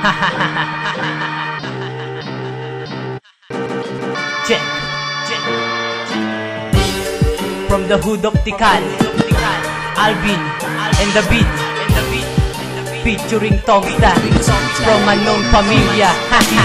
Check. From the hood of Tikal, Alvin and the beat, featuring Tongsta from unknown pamilya.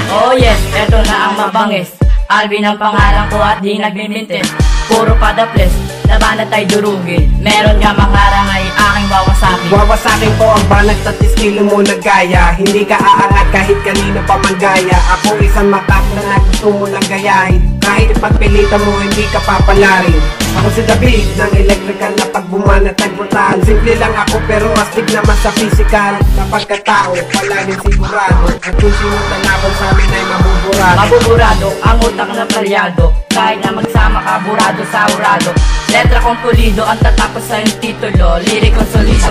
Oh yes, eto na ang mabangis. Alvin ang pangalan ko at di nagbimintin. Puro padaples, laban at ay durugin. Meron nga mangarang ay aking wawasakin. Wawasakin ko ang banat at iskilo mo na gaya. Hindi ka aangat kahit kanino pa manggaya. Ako isang makapla na gusto mo lang gayahin. Kahit ipagpilitan mo hindi ka papalarin. Ako si David ng electrical na pagbumanat at brutal. Simple lang ako pero astig naman sa physical. Na pagkatao, palaging sigurado. At kung sino lalaban sa amin ay mabuburado. Mabuburado, ang utak na palyado. Kahit na magsama ka, burado sa urado. Letra kong pulido, ang tatapos sa yung titulo. Lirikong solido.